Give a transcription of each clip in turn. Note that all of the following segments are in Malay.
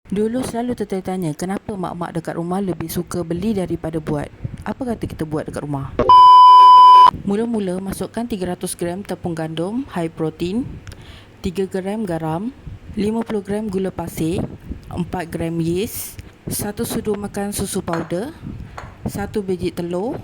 Dulu selalu tertanya-tanya kenapa mak-mak dekat rumah lebih suka beli daripada buat. Apa kata kita buat dekat rumah? Mula-mula masukkan 300 gram tepung gandum high protein, 3 gram garam, 50 gram gula pasir, 4 gram yeast, 1 sudu makan susu powder, 1 biji telur,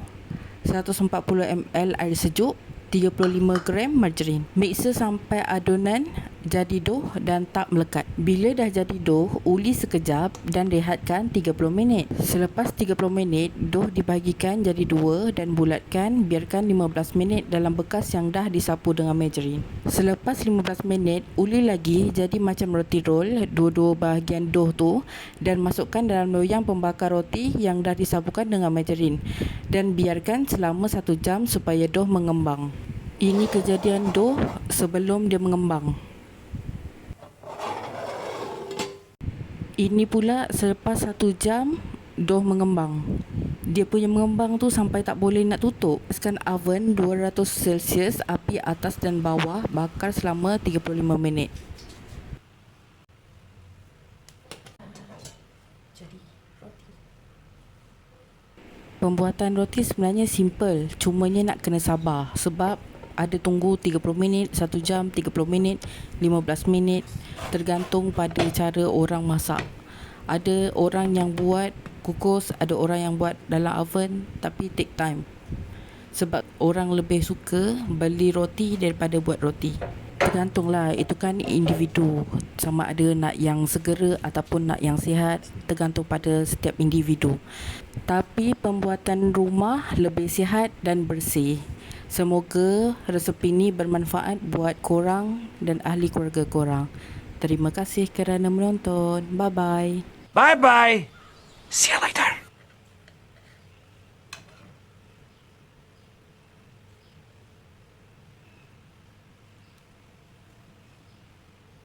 140 ml air sejuk, 35 gram margarin. Mixer sampai adunan jadi dough dan tak melekat. Bila dah jadi dough, uli sekejap dan rehatkan 30 minit. Selepas 30 minit, dough dibahagikan jadi dua dan bulatkan, biarkan 15 minit dalam bekas yang dah disapu dengan margarin. Selepas 15 minit, uli lagi jadi macam roti roll, dua-dua bahagian dough tu, dan masukkan dalam loyang pembakar roti yang dah disapukan dengan margarin dan biarkan selama 1 jam supaya dough mengembang. Ini kejadian dough sebelum dia mengembang. Ini pula selepas 1 jam dough mengembang. Dia punya mengembang tu sampai tak boleh nak tutup. Panaskan oven 200 Celsius, api atas dan bawah, bakar selama 35 minit. Pembuatan roti sebenarnya simple, cumanya nak kena sabar sebab ada tunggu 30 minit, 1 jam, 30 minit, 15 minit, tergantung pada cara orang masak. Ada orang yang buat kukus, ada orang yang buat dalam oven, tapi take time. Sebab orang lebih suka beli roti daripada buat roti. Tergantunglah, itu kan individu. Sama ada nak yang segera ataupun nak yang sihat, tergantung pada setiap individu. Tapi pembuatan rumah lebih sihat dan bersih. Semoga resepi ini bermanfaat buat korang dan ahli keluarga korang. Terima kasih kerana menonton. Bye-bye. Bye-bye. See you later.